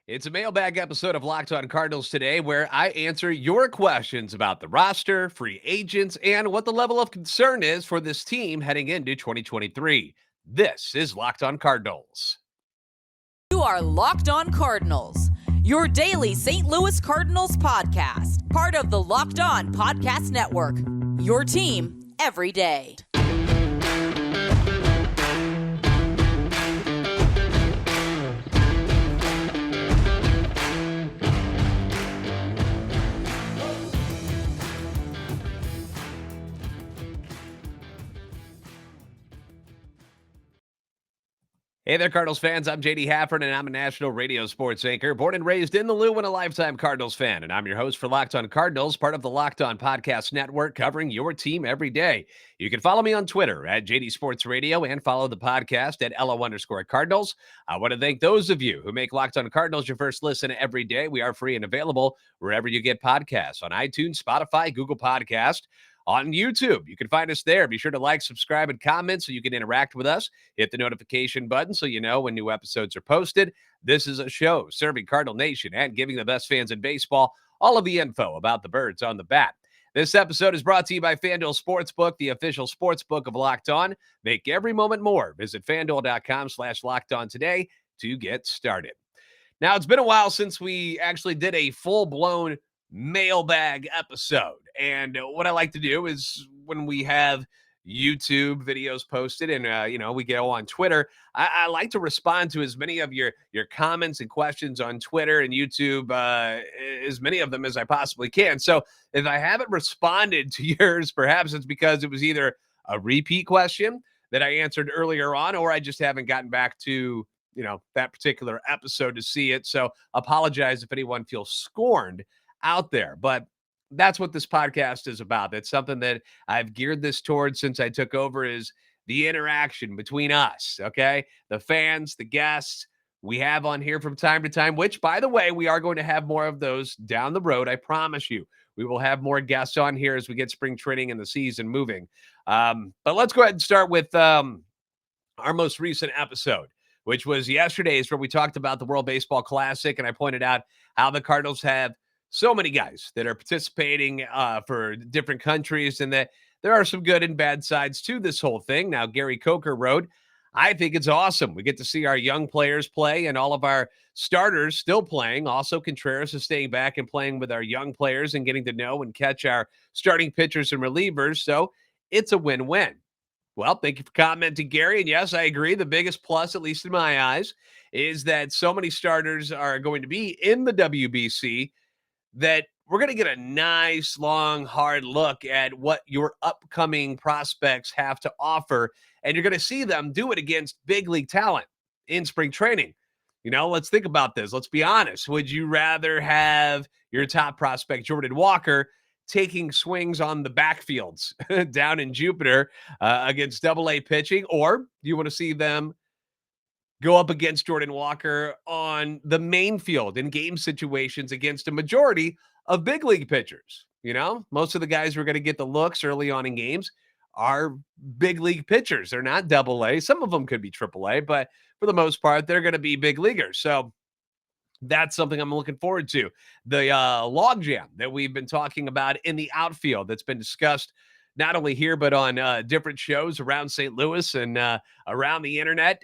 It's a mailbag episode of Locked On Cardinals today where I answer your questions about the roster, free agents, and what the level of concern is for this team heading into 2023. This is Locked On Cardinals. You are Locked On Cardinals, your daily St. Louis Cardinals podcast, part of the Locked On Podcast Network, your team every day. Hey there, Cardinals fans. I'm JD Hafford, and I'm a national radio sports anchor, born and raised in the Lou and a lifetime Cardinals fan. And I'm your host for Locked On Cardinals, part of the Locked On Podcast Network, covering your team every day. You can follow me on Twitter at JD Sports Radio and follow the podcast at LO_Cardinals. I want to thank those of you who make Locked On Cardinals your first listen every day. We are free and available wherever you get podcasts on iTunes, Spotify, Google Podcast. On YouTube, you can find us there. Be sure to like, subscribe, and comment so you can interact with us. Hit the notification button so you know when new episodes are posted. This is a show serving Cardinal Nation and giving the best fans in baseball all of the info about the birds on the bat. This episode is brought to you by FanDuel Sportsbook, the official sportsbook of Locked On. Make every moment more. Visit FanDuel.com/LockedOn today to get started. Now, it's been a while since we actually did a full-blown mailbag episode. And what I like to do is when we have YouTube videos posted and, we go on Twitter, I like to respond to as many of your comments and questions on Twitter and YouTube, as many of them as I possibly can. So if I haven't responded to yours, perhaps it's because it was either a repeat question that I answered earlier on, or I just haven't gotten back to, that particular episode to see it. So apologize if anyone feels scorned out there, but that's what this podcast is about. That's something that I've geared this towards since I took over, is the interaction between us, okay? The fans, the guests we have on here from time to time, which, by the way, we are going to have more of those down the road. I promise you, we will have more guests on here as we get spring training and the season moving. But let's go ahead and start with our most recent episode, which was yesterday's, where we talked about the World Baseball Classic, and I pointed out how the Cardinals have so many guys that are participating for different countries, and that there are some good and bad sides to this whole thing. Now, Gary Coker wrote, I think it's awesome. We get to see our young players play and all of our starters still playing. Also, Contreras is staying back and playing with our young players and getting to know and catch our starting pitchers and relievers. So it's a win-win. Well, thank you for commenting, Gary. And yes, I agree. The biggest plus, at least in my eyes, is that so many starters are going to be in the WBC that we're going to get a nice, long, hard look at what your upcoming prospects have to offer. And you're going to see them do it against big league talent in spring training. Let's think about this. Let's be honest. Would you rather have your top prospect, Jordan Walker, taking swings on the backfields down in Jupiter against AA pitching, or do you want to see them go up against Jordan Walker on the main field in game situations against a majority of big league pitchers? Most of the guys who are going to get the looks early on in games are big league pitchers. They're not AA. Some of them could be AAA, but for the most part, they're going to be big leaguers. So that's something I'm looking forward to. The logjam that we've been talking about in the outfield that's been discussed not only here, but on different shows around St. Louis and around the internet.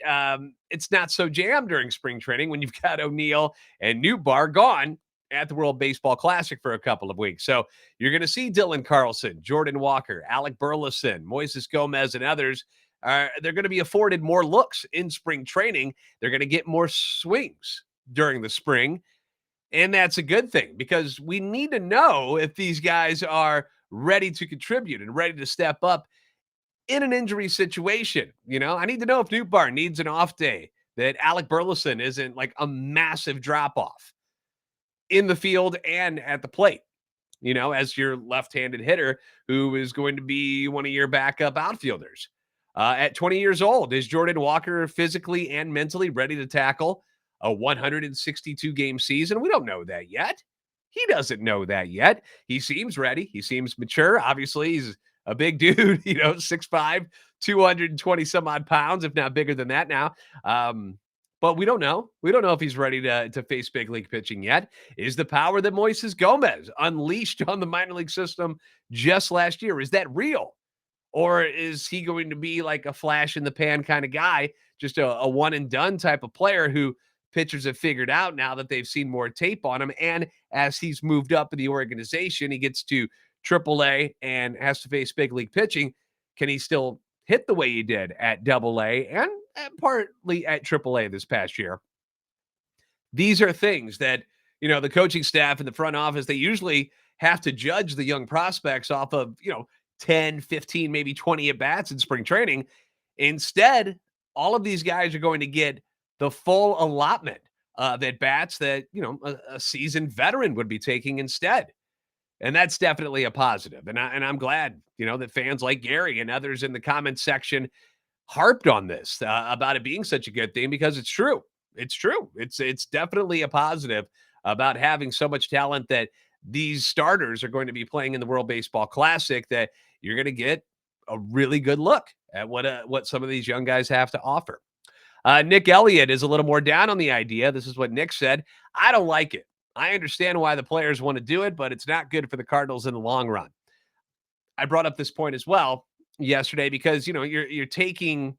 It's not so jammed during spring training when you've got O'Neill and Newbar gone at the World Baseball Classic for a couple of weeks. So you're going to see Dylan Carlson, Jordan Walker, Alec Burleson, Moises Gomez, and others. They're going to be afforded more looks in spring training. They're going to get more swings during the spring. And that's a good thing, because we need to know if these guys are ready to contribute and ready to step up in an injury situation. I need to know if Newbar needs an off day, that Alec Burleson isn't like a massive drop-off in the field and at the plate, as your left-handed hitter who is going to be one of your backup outfielders. At 20 years old, is Jordan Walker physically and mentally ready to tackle a 162-game season? We don't know that yet. He doesn't know that yet. He seems ready. He seems mature. Obviously, he's a big dude, 6'5", 220 some odd pounds, if not bigger than that now. but we don't know. We don't know if he's ready to face big league pitching yet. Is the power that Moises Gomez unleashed on the minor league system just last year, is that real? Or is he going to be like a flash in the pan kind of guy, just a one and done type of player who pitchers have figured out now that they've seen more tape on him? And as he's moved up in the organization, he gets to AAA and has to face big league pitching. Can he still hit the way he did at AA and partly at AAA this past year? These are things that, the coaching staff and the front office, they usually have to judge the young prospects off of, 10, 15, maybe 20 at bats in spring training. Instead, all of these guys are going to get the full allotment of at bats that, a seasoned veteran would be taking instead. And that's definitely a positive. And I'm glad, that fans like Gary and others in the comments section harped on this about it being such a good thing, because it's true. It's true. It's definitely a positive about having so much talent that these starters are going to be playing in the World Baseball Classic, that you're going to get a really good look at what some of these young guys have to offer. Nick Elliott is a little more down on the idea. This is what Nick said. I don't like it. I understand why the players want to do it, but it's not good for the Cardinals in the long run. I brought up this point as well yesterday because, you're taking,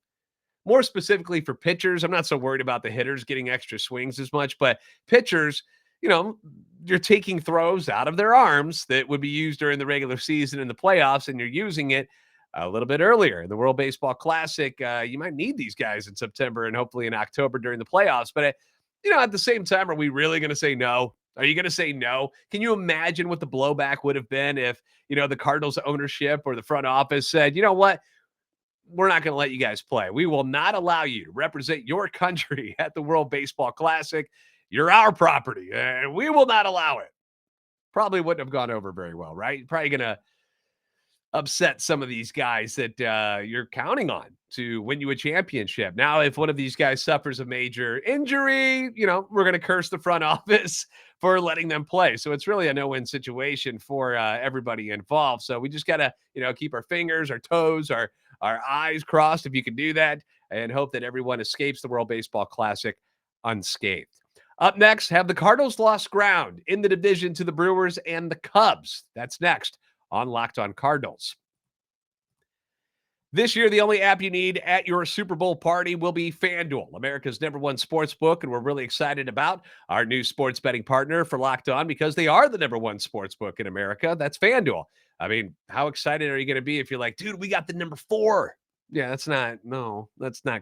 more specifically for pitchers, I'm not so worried about the hitters getting extra swings as much, but pitchers, you're taking throws out of their arms that would be used during the regular season and the playoffs, and you're using it a little bit earlier in the World Baseball Classic. You might need these guys in September and hopefully in October during the playoffs. But, at the same time, are we really going to say no? Are you going to say no? Can you imagine what the blowback would have been if, the Cardinals ownership or the front office said, you know what? We're not going to let you guys play. We will not allow you to represent your country at the World Baseball Classic. You're our property, and we will not allow it. Probably wouldn't have gone over very well, right? Probably going to upset some of these guys that you're counting on to win you a championship. Now, if one of these guys suffers a major injury, we're going to curse the front office for letting them play. So it's really a no-win situation for everybody involved. So we just got to, keep our fingers, our toes, our eyes crossed, if you can do that, and hope that everyone escapes the World Baseball Classic unscathed. Up next, have the Cardinals lost ground in the division to the Brewers and the Cubs? That's next on Locked On Cardinals. This year, the only app you need at your Super Bowl party will be FanDuel, America's #1 sports book, and we're really excited about our new sports betting partner for Locked On, because they are the #1 sports book in America. That's FanDuel. I mean, how excited are you going to be if you're like, dude, we got the #4? Yeah, that's not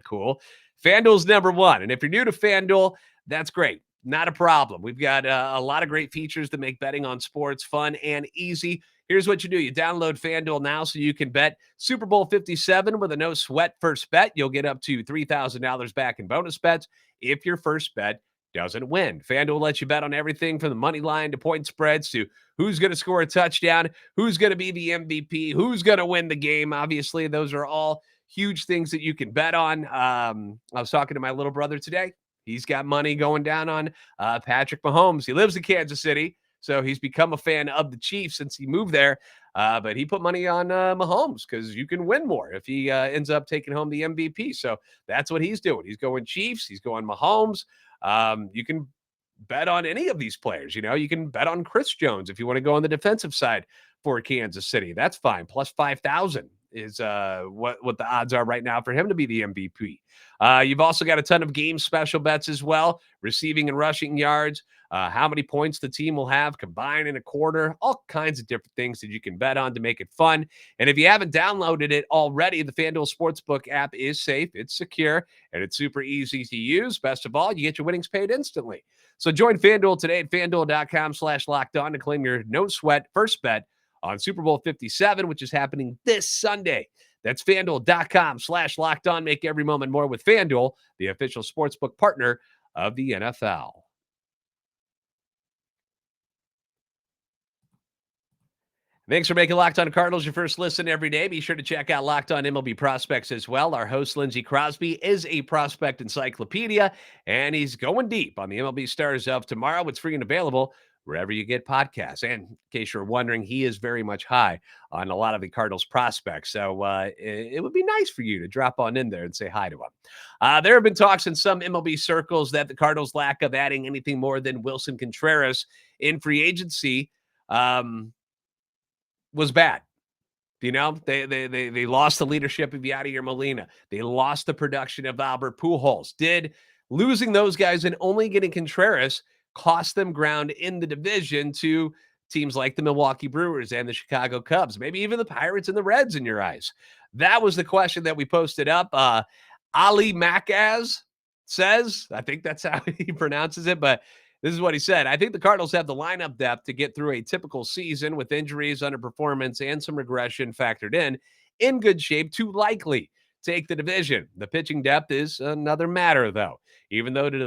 cool. FanDuel's #1, and if you're new to FanDuel, that's great. Not a problem. We've got a lot of great features that make betting on sports fun and easy. Here's what you do. You download FanDuel now so you can bet Super Bowl 57 with a no-sweat first bet. You'll get up to $3,000 back in bonus bets if your first bet doesn't win. FanDuel lets you bet on everything from the money line to point spreads to who's going to score a touchdown, who's going to be the MVP, who's going to win the game. Obviously, those are all huge things that you can bet on. I was talking to my little brother today. He's got money going down on Patrick Mahomes. He lives in Kansas City, so he's become a fan of the Chiefs since he moved there. But he put money on Mahomes because you can win more if he ends up taking home the MVP. So that's what he's doing. He's going Chiefs. He's going Mahomes. You can bet on any of these players. You can bet on Chris Jones if you want to go on the defensive side for Kansas City. That's fine. Plus 5,000 is what the odds are right now for him to be the MVP. You've also got a ton of game special bets as well, receiving and rushing yards, how many points the team will have combined in a quarter, all kinds of different things that you can bet on to make it fun. And if you haven't downloaded it already, the FanDuel Sportsbook app is safe, it's secure, and it's super easy to use. Best of all, you get your winnings paid instantly. So join FanDuel today at FanDuel.com/lockedon to claim your no-sweat first bet on Super Bowl 57, which is happening this Sunday. That's FanDuel.com/lockedon. Make every moment more with FanDuel, the official sportsbook partner of the NFL. Thanks for making Locked On Cardinals your first listen every day. Be sure to check out Locked On MLB Prospects as well. Our host, Lindsey Crosby, is a prospect encyclopedia, and he's going deep on the MLB stars of tomorrow. It's free and available wherever you get podcasts. And in case you're wondering, he is very much high on a lot of the Cardinals prospects. So it would be nice for you to drop on in there and say hi to him. There have been talks in some MLB circles that the Cardinals' lack of adding anything more than Wilson Contreras in free agency was bad. You know, they lost the leadership of Yadier Molina. They lost the production of Albert Pujols. Did losing those guys and only getting Contreras cost them ground in the division to teams like the Milwaukee Brewers and the Chicago Cubs, maybe even the Pirates and the Reds in your eyes? That was the question that we posted up. Ali Macaz says, I think that's how he pronounces it, but this is what he said. I think the Cardinals have the lineup depth to get through a typical season with injuries, underperformance, and some regression factored in good shape to likely take the division. The pitching depth is another matter, though. Even though the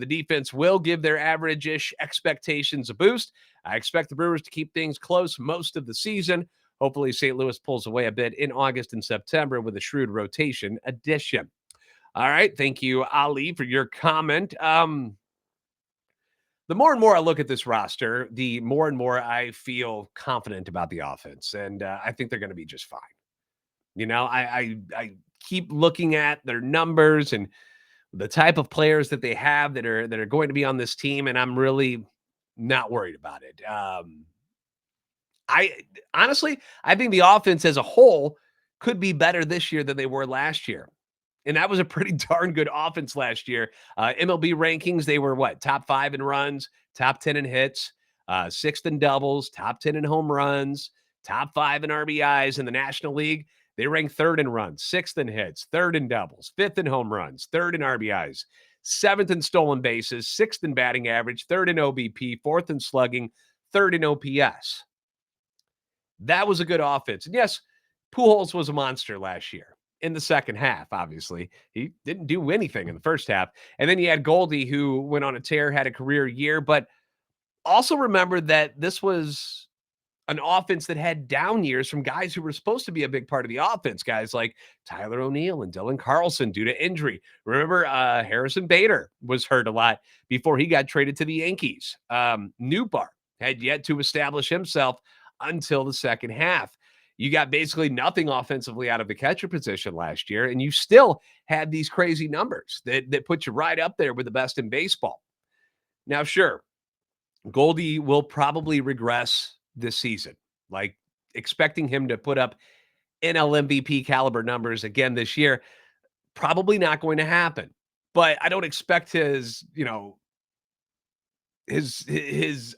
defense will give their average-ish expectations a boost, I expect the Brewers to keep things close most of the season. Hopefully, St. Louis pulls away a bit in August and September with a shrewd rotation addition. All right. Thank you, Ali, for your comment. The more and more I look at this roster, the more and more I feel confident about the offense. And I think they're going to be just fine. You know, I keep looking at their numbers and the type of players that they have that are going to be on this team, and I'm really not worried about it. I honestly, I think the offense as a whole could be better this year than they were last year. And that was a pretty darn good offense last year. MLB rankings, they were what? Top 5 in runs, top 10 in hits, 6th in doubles, top 10 in home runs, top 5 in RBIs. In the National League, they ranked 3rd in runs, 6th in hits, 3rd in doubles, 5th in home runs, 3rd in RBIs, 7th in stolen bases, 6th in batting average, 3rd in OBP, 4th in slugging, 3rd in OPS. That was a good offense. And yes, Pujols was a monster last year. In the second half, obviously. He didn't do anything in the first half. And then you had Goldie, who went on a tear, had a career year. But also remember that this was an offense that had down years from guys who were supposed to be a big part of the offense, guys like Tyler O'Neill and Dylan Carlson due to injury. Remember, Harrison Bader was hurt a lot before he got traded to the Yankees. Newbar had yet to establish himself until the second half. You got basically nothing offensively out of the catcher position last year, and you still had these crazy numbers that put you right up there with the best in baseball. Now, sure, Goldie will probably regress this season, like expecting him to put up NL MVP caliber numbers again this year. Probably not going to happen, but I don't expect his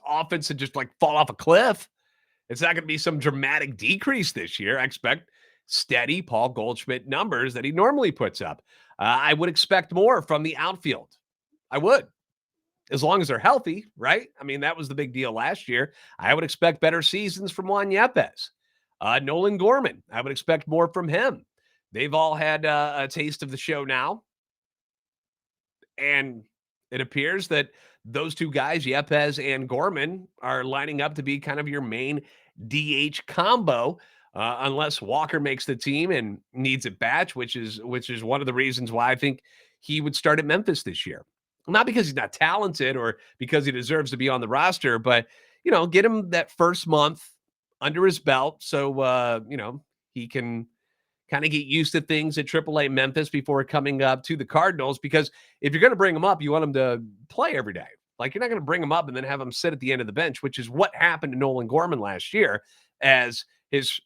offense to just like fall off a cliff. It's not going to be some dramatic decrease this year. I expect steady Paul Goldschmidt numbers that he normally puts up. I would expect more from the outfield. I would, as long as they're healthy, right? I mean, that was the big deal last year. I would expect better seasons from Juan Yepez. Nolan Gorman, I would expect more from him. They've all had a taste of the show now. And it appears that those two guys, Yepez and Gorman, are lining up to be kind of your main DH combo, unless Walker makes the team and needs it back, which is one of the reasons why I think he would start at Memphis this year. Not because he's not talented or because he deserves to be on the roster, but get him that first month under his belt so he can kind of get used to things at AAA Memphis before coming up to the Cardinals. Because if you're going to bring him up, you want him to play every day. Like, you're not going to bring him up and then have him sit at the end of the bench, which is what happened to Nolan Gorman last year as his,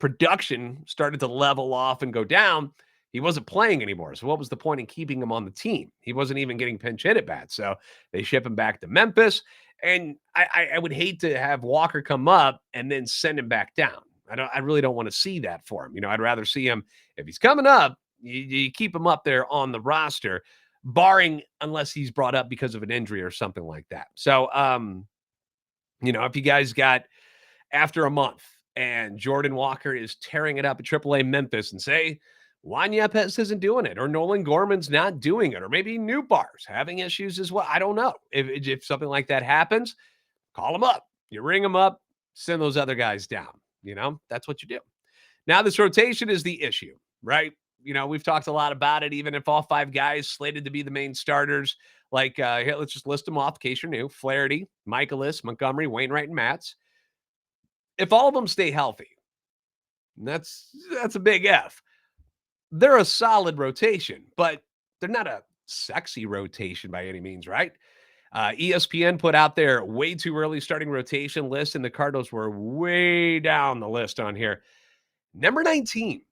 production started to level off and go down. He wasn't playing anymore. So what was the point in keeping him on the team? He wasn't even getting pinch hit at bats. So they ship him back to Memphis. And I would hate to have Walker come up and then send him back down. I really don't want to see that for him. I'd rather see him, if he's coming up, you keep him up there on the roster, barring unless he's brought up because of an injury or something like that. So, if you guys got after a month and Jordan Walker is tearing it up at AAA Memphis and say, Juan Yepez isn't doing it, or Nolan Gorman's not doing it, or maybe Newbar's having issues as well. I don't know. If something like that happens, call him up. You ring him up, send those other guys down. That's what you do. Now, this rotation is the issue, right? We've talked a lot about it. Even if all 5 guys slated to be the main starters, Like, here, let's just list them off in case you're new. Flaherty, Michaelis, Montgomery, Wainwright, and Matz. If all of them stay healthy, that's a big F. They're a solid rotation, but they're not a sexy rotation by any means, right? ESPN put out their way too early starting rotation list, and the Cardinals were way down the list on here. Number 19.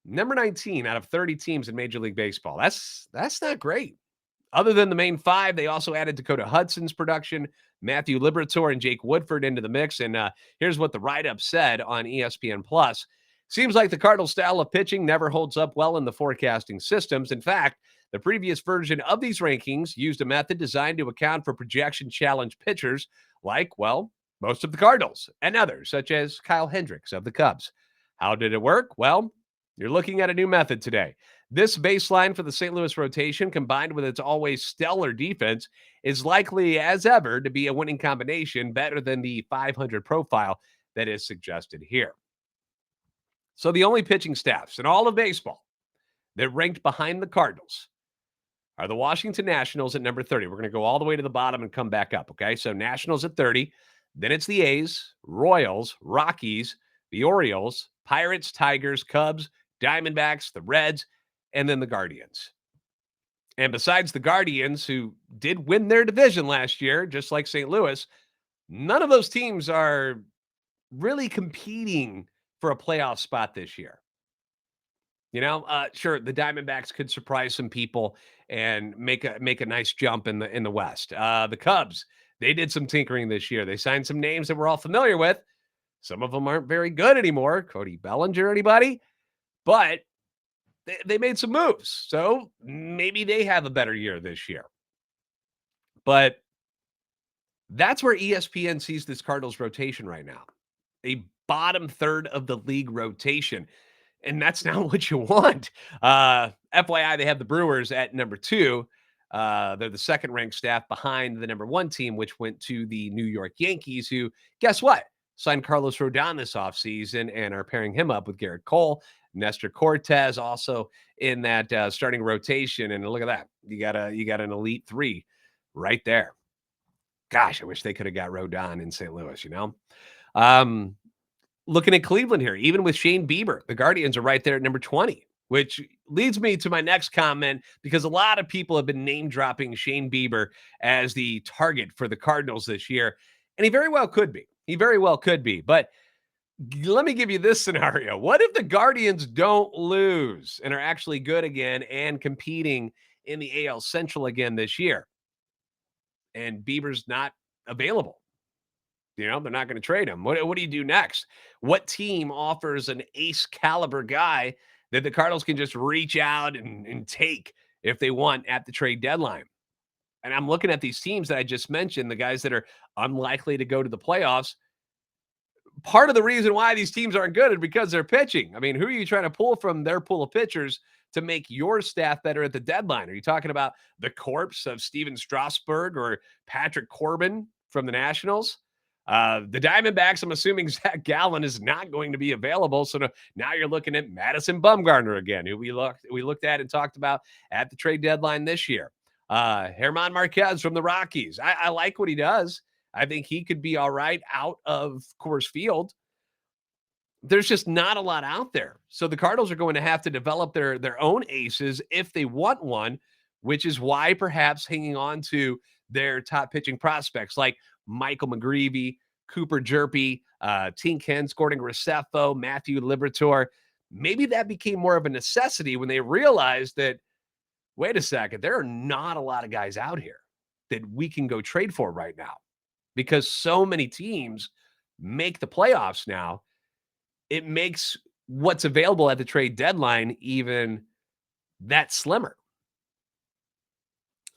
Number 19 out of 30 teams in Major League Baseball. That's not great. Other than the main five, they also added Dakota Hudson's production, Matthew Liberatore, and Jake Woodford into the mix. And here's what the write-up said on ESPN Plus. Seems like the Cardinals' style of pitching never holds up well in the forecasting systems. In fact, the previous version of these rankings used a method designed to account for projection challenge pitchers like, well, most of the Cardinals and others, such as Kyle Hendricks of the Cubs. How did it work? Well, you're looking at a new method today. This baseline for the St. Louis rotation, combined with its always stellar defense, is likely as ever to be a winning combination, better than the 500 profile that is suggested here. So the only pitching staffs in all of baseball that ranked behind the Cardinals are the Washington Nationals at number 30. We're going to go all the way to the bottom and come back up, okay? So Nationals at 30. Then it's the A's, Royals, Rockies, the Orioles, Pirates, Tigers, Cubs, Diamondbacks, the Reds, and then the Guardians. And besides the Guardians, who did win their division last year, just like St. Louis, none of those teams are really competing for a playoff spot this year. You know, sure, the Diamondbacks could surprise some people and make a nice jump in the West. The Cubs, they did some tinkering this year. They signed some names that we're all familiar with. Some of them aren't very good anymore. Cody Bellinger, anybody? But they made some moves. So maybe they have a better year this year. But that's where ESPN sees this Cardinals rotation right now. A bottom third of the league rotation. And that's not what you want. FYI, they have the Brewers at number 2. They're the second ranked staff behind the number 1 team, which went to the New York Yankees, who, guess what? Signed Carlos Rodon this offseason and are pairing him up with Garrett Cole. Nestor Cortez also in that starting rotation. And look at that. You got an elite 3 right there. Gosh, I wish they could have got Rodon in St. Louis, you know? Looking at Cleveland here, even with Shane Bieber, the Guardians are right there at number 20, which leads me to my next comment, because a lot of people have been name dropping Shane Bieber as the target for the Cardinals this year. And he very well could be. He very well could be. But let me give you this scenario. What if the Guardians don't lose and are actually good again and competing in the AL Central again this year? And Bieber's not available. You know, they're not going to trade him. What do you do next? What team offers an ace caliber guy that the Cardinals can just reach out and take if they want at the trade deadline? And I'm looking at these teams that I just mentioned, the guys that are unlikely to go to the playoffs. Part of the reason why these teams aren't good is because they're pitching. I mean, who are you trying to pull from their pool of pitchers to make your staff better at the deadline? Are you talking about the corpse of Steven Strasburg or Patrick Corbin from the Nationals? The Diamondbacks, I'm assuming Zach Gallen is not going to be available. So now you're looking at Madison Bumgarner again, who we looked at and talked about at the trade deadline this year. German Marquez from the Rockies. I like what he does. I think he could be all right out of Coors Field. There's just not a lot out there. So the Cardinals are going to have to develop their own aces if they want one, which is why perhaps hanging on to their top pitching prospects like Michael McGreevy, Cooper Jerpy, Tink Hens, Gordon Graceffo, Matthew Liberatore. Maybe that became more of a necessity when they realized that, wait a second, there are not a lot of guys out here that we can go trade for right now, because so many teams make the playoffs now. It makes what's available at the trade deadline even that slimmer.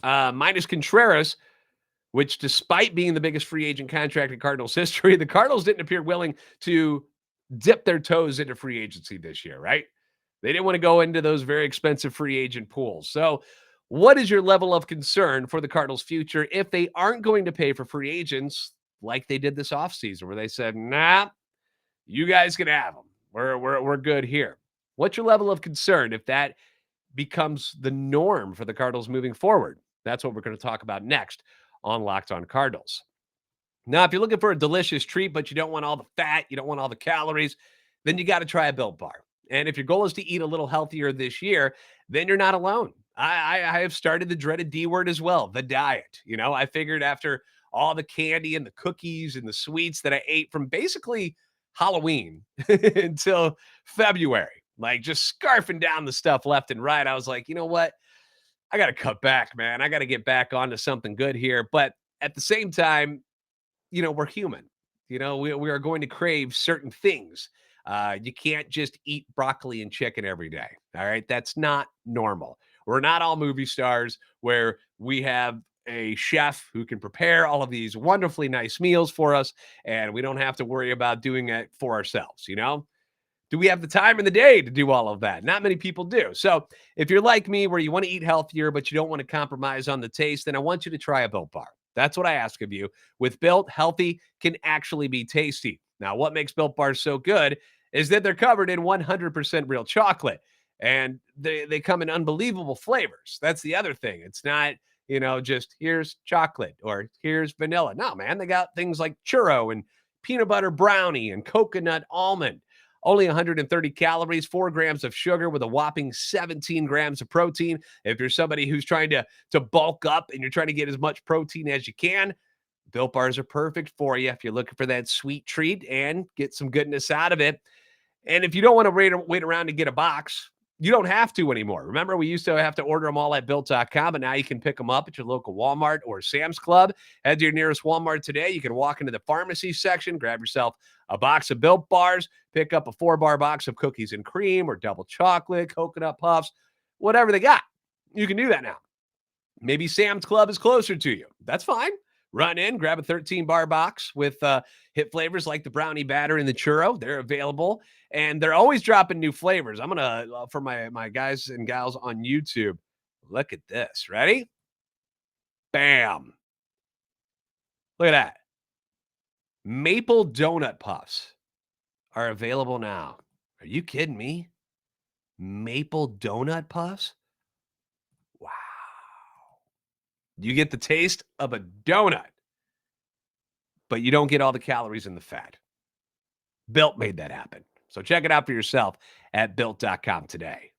Minus Contreras, which despite being the biggest free agent contract in Cardinals history, the Cardinals didn't appear willing to dip their toes into free agency this year, right? They didn't want to go into those very expensive free agent pools. So what is your level of concern for the Cardinals' future if they aren't going to pay for free agents like they did this offseason, where they said, nah, you guys can have them. We're good here. What's your level of concern if that becomes the norm for the Cardinals moving forward? That's what we're going to talk about next on Locked On Cardinals. Now, if you're looking for a delicious treat, but you don't want all the fat, you don't want all the calories, then you got to try a Built Bar. And if your goal is to eat a little healthier this year, then you're not alone. I have started the dreaded D word as well, the diet. I figured after all the candy and the cookies and the sweets that I ate from basically Halloween until February, like just scarfing down the stuff left and right, I was like, you know what? I got to cut back, man. I got to get back onto something good here. But at the same time, we're human. We are going to crave certain things. You can't just eat broccoli and chicken every day. All right. That's not normal. We're not all movie stars where we have a chef who can prepare all of these wonderfully nice meals for us, and we don't have to worry about doing it for ourselves. Do we have the time in the day to do all of that? Not many people do. So if you're like me, where you want to eat healthier, but you don't want to compromise on the taste, then I want you to try a Built Bar. That's what I ask of you. With Built, healthy can actually be tasty. Now, what makes Built Bars so good is that they're covered in 100% real chocolate, and they come in unbelievable flavors. That's the other thing. It's not, just here's chocolate or here's vanilla. No, man, they got things like churro and peanut butter brownie and coconut almond. Only 130 calories, 4 grams of sugar with a whopping 17 grams of protein. If you're somebody who's trying to bulk up and you're trying to get as much protein as you can, Built Bars are perfect for you if you're looking for that sweet treat and get some goodness out of it. And if you don't want to wait around to get a box, you don't have to anymore. Remember, we used to have to order them all at Built.com, but now you can pick them up at your local Walmart or Sam's Club. Head to your nearest Walmart today. You can walk into the pharmacy section, grab yourself a box of Built Bars, pick up a 4-bar box of cookies and cream or double chocolate, coconut puffs, whatever they got. You can do that now. Maybe Sam's Club is closer to you. That's fine. Run in, grab a 13-bar box with hit flavors like the brownie batter and the churro. They're available, and they're always dropping new flavors. I'm going to, for my guys and gals on YouTube, look at this. Ready? Bam. Look at that. Maple donut puffs are available now. Are you kidding me? Maple donut puffs? Wow. You get the taste of a donut, but you don't get all the calories and the fat. Built made that happen. So check it out for yourself at Built.com today.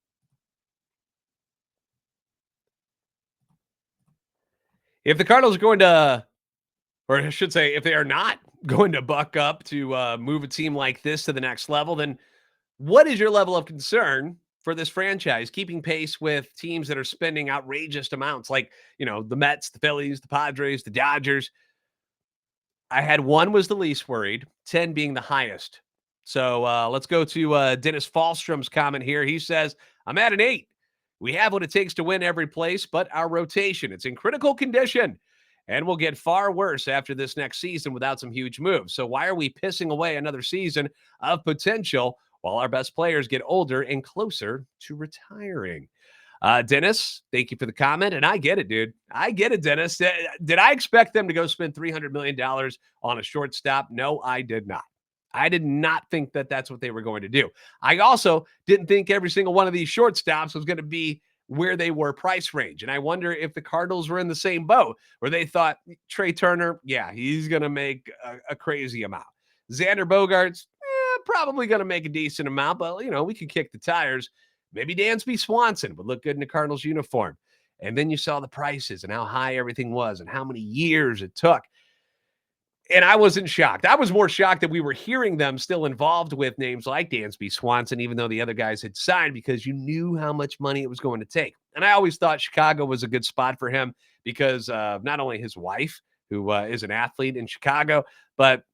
If the Cardinals are going to, or I should say, if they are not going to buck up to move a team like this to the next level, then what is your level of concern for this franchise keeping pace with teams that are spending outrageous amounts like, the Mets, the Phillies, the Padres, the Dodgers? I had 1 was the least worried, 10 being the highest. So let's go to Dennis Fallstrom's comment here. He says, I'm at an 8. We have what it takes to win every place, but our rotation, it's in critical condition and will get far worse after this next season without some huge moves. So why are we pissing away another season of potential while our best players get older and closer to retiring? Dennis, thank you for the comment. And I get it, dude. I get it, Dennis. Did I expect them to go spend $300 million on a shortstop? No, I did not. I did not think that that's what they were going to do. I also didn't think every single one of these shortstops was going to be where they were price range. And I wonder if the Cardinals were in the same boat where they thought Trey Turner, yeah, he's going to make a crazy amount. Xander Bogaerts, probably going to make a decent amount, but, we could kick the tires. Maybe Dansby Swanson would look good in the Cardinals uniform. And then you saw the prices and how high everything was and how many years it took. And I wasn't shocked. I was more shocked that we were hearing them still involved with names like Dansby Swanson, even though the other guys had signed, because you knew how much money it was going to take. And I always thought Chicago was a good spot for him because of not only his wife, who is an athlete in Chicago, but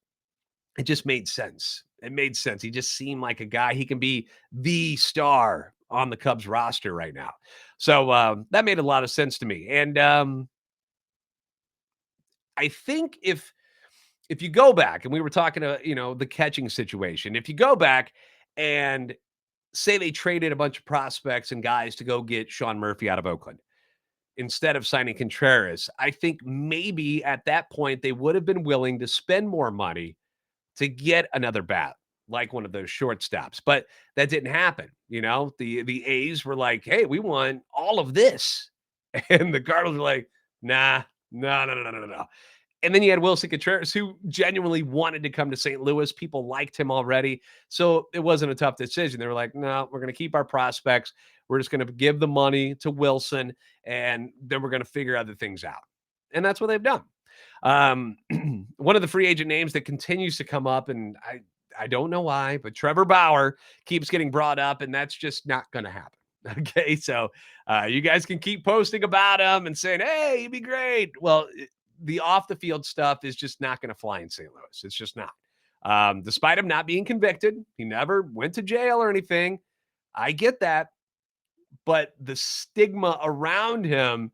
it just made sense. It made sense. He just seemed like a guy. He can be the star on the Cubs roster right now. So that made a lot of sense to me. And I think if you go back, and we were talking to, the catching situation, if you go back and say they traded a bunch of prospects and guys to go get Sean Murphy out of Oakland instead of signing Contreras, I think maybe at that point they would have been willing to spend more money to get another bat like one of those shortstops. But that didn't happen. The A's were like, hey, we want all of this. And the Cardinals were like, Nah, no. And then you had Wilson Contreras, who genuinely wanted to come to St. Louis. People liked him already. So it wasn't a tough decision. They were like, no, we're going to keep our prospects. We're just going to give the money to Wilson, and then we're going to figure other things out. And that's what they've done. One of the free agent names that continues to come up, and I don't know why, but Trevor Bauer keeps getting brought up, and that's just not going to happen. Okay, so you guys can keep posting about him and saying, hey, he'd be great. Well, the off the field stuff is just not going to fly in St. Louis. It's just not. Despite him not being convicted, he never went to jail or anything. I get that. But the stigma around him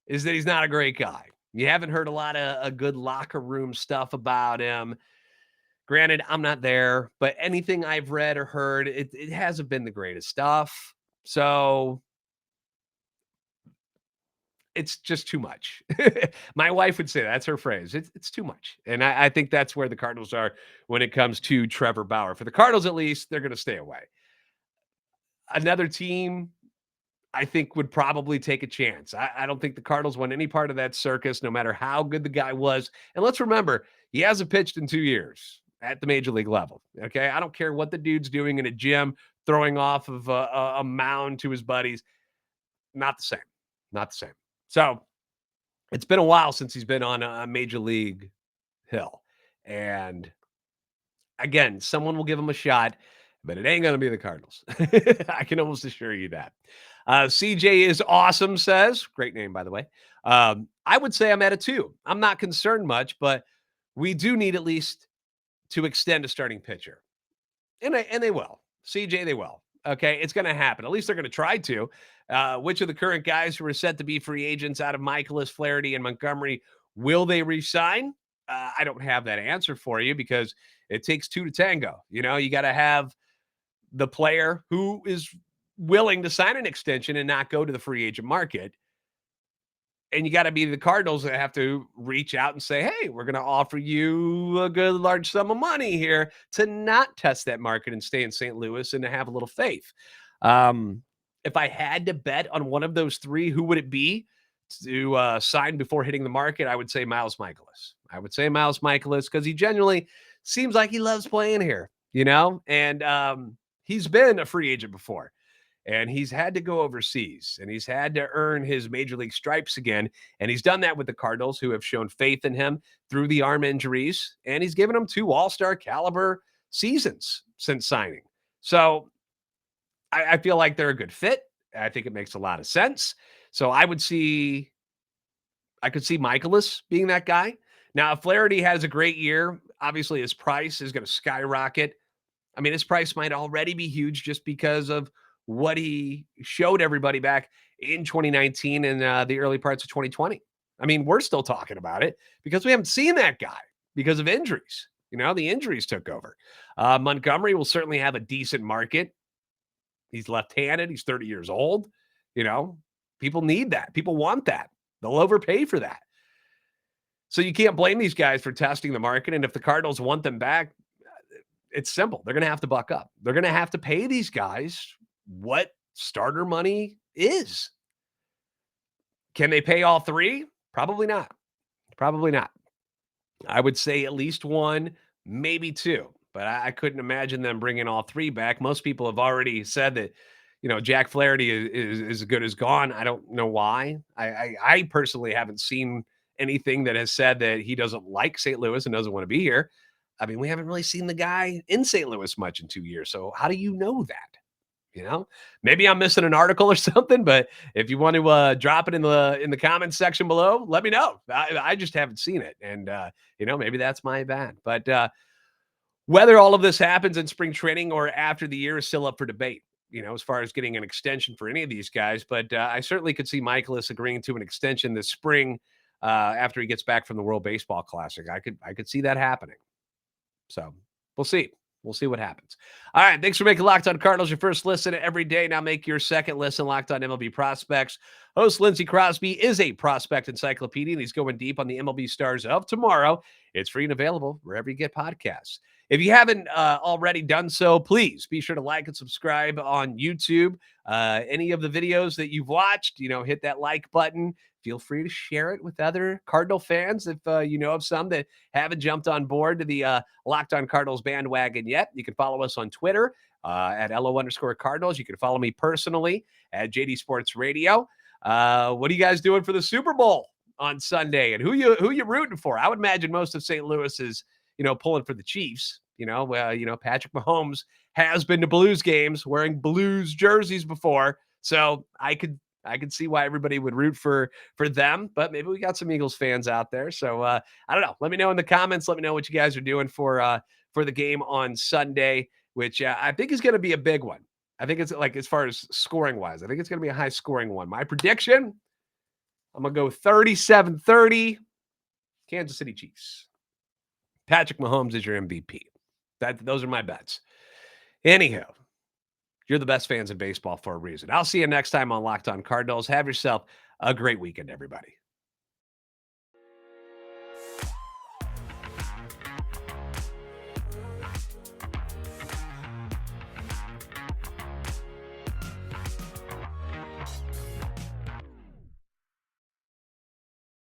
is that he's not a great guy. You haven't heard a lot of good locker room stuff about him. Granted, I'm not there, but anything I've read or heard, it hasn't been the greatest stuff. So it's just too much. My wife would say that's her phrase. It's too much. And I think that's where the Cardinals are when it comes to Trevor Bauer. For the Cardinals, at least, they're going to stay away. Another team, I think, would probably take a chance. I don't think the Cardinals want any part of that circus, no matter how good the guy was. And let's remember, he hasn't pitched in 2 years at the major league level. Okay. I don't care what the dude's doing in a gym, throwing off of a mound to his buddies. Not the same. Not the same. So it's been a while since he's been on a major league hill. And again, someone will give him a shot, but it ain't going to be the Cardinals. I can almost assure you that. CJ is awesome, says, great name, by the way. I would say I'm at a 2. I'm not concerned much, but we do need at least to extend a starting pitcher. And they will. CJ, they will. Okay, it's going to happen. At least they're going to try to. Which of the current guys who are set to be free agents out of Michaelis, Flaherty, and Montgomery will they resign? I don't have that answer for you because it takes 2 to tango. You know, you got to have the player who is willing to sign an extension and not go to the free agent market. And you got to be the Cardinals that have to reach out and say, hey, we're going to offer you a good large sum of money here to not test that market and stay in St. Louis and to have a little faith. If I had to bet on one of those 3, who would it be to sign before hitting the market? I would say Miles Michaelis. Because he genuinely seems like he loves playing here, you know, and he's been a free agent before. And he's had to go overseas and he's had to earn his major league stripes again. And he's done that with the Cardinals, who have shown faith in him through the arm injuries. And he's given them 2 all-star caliber seasons since signing. So I feel like they're a good fit. I think it makes a lot of sense. So I could see Michaelis being that guy. Now, if Flaherty has a great year, obviously his price is going to skyrocket. I mean, his price might already be huge just because of what he showed everybody back in 2019 and the early parts of 2020. I mean, we're still talking about it because we haven't seen that guy because of injuries. You know, the injuries took over. Montgomery will certainly have a decent market. He's left-handed. He's 30 years old. You know, people need that. People want that. They'll overpay for that. So you can't blame these guys for testing the market. And if the Cardinals want them back, it's simple. They're going to have to buck up. They're going to have to pay these guys what starter money is. Can they pay all 3? Probably not. I would say at least 1, maybe 2, but I couldn't imagine them bringing all 3 back. Most people have already said that, you know, Jack Flaherty is as good as gone. I don't know why. I personally haven't seen anything that has said that he doesn't like St. Louis and doesn't want to be here. I mean, we haven't really seen the guy in St. Louis much in 2 years. So how do you know that? You know, maybe I'm missing an article or something, but if you want to drop it in the comments section below, let me know. I just haven't seen it. And, you know, maybe that's my bad. But whether all of this happens in spring training or after the year is still up for debate, you know, as far as getting an extension for any of these guys. But I certainly could see Michaelis agreeing to an extension this spring after he gets back from the World Baseball Classic. I could see that happening. So we'll see. We'll see what happens. All right. Thanks for making Locked On Cardinals your first listen every day. Now make your second listen Locked On MLB Prospects. Host Lindsey Crosby is a prospect encyclopedia, and he's going deep on the MLB stars of tomorrow. It's free and available wherever you get podcasts. If you haven't already done so, please be sure to like and subscribe on YouTube. Any of the videos that you've watched, hit that like button. Feel free to share it with other Cardinal fans if you know of some that haven't jumped on board to the Locked On Cardinals bandwagon yet. You can follow us on Twitter at LO_Cardinals. You can follow me personally at JD Sports Radio. What are you guys doing for the Super Bowl on Sunday? And who you rooting for? I would imagine most of St. Louis is, pulling for the Chiefs. Patrick Mahomes has been to Blues games wearing Blues jerseys before. So I could see why everybody would root for them, but maybe we got some Eagles fans out there. So I don't know. Let me know in the comments. Let me know what you guys are doing for the game on Sunday, which I think is going to be a big one. I think it's like, as far as scoring wise, I think it's going to be a high scoring one. My prediction, I'm going to go 37-30 Kansas City Chiefs. Patrick Mahomes is your MVP. Those are my bets. Anyhow, you're the best fans of baseball for a reason. I'll see you next time on Locked On Cardinals. Have yourself a great weekend, everybody.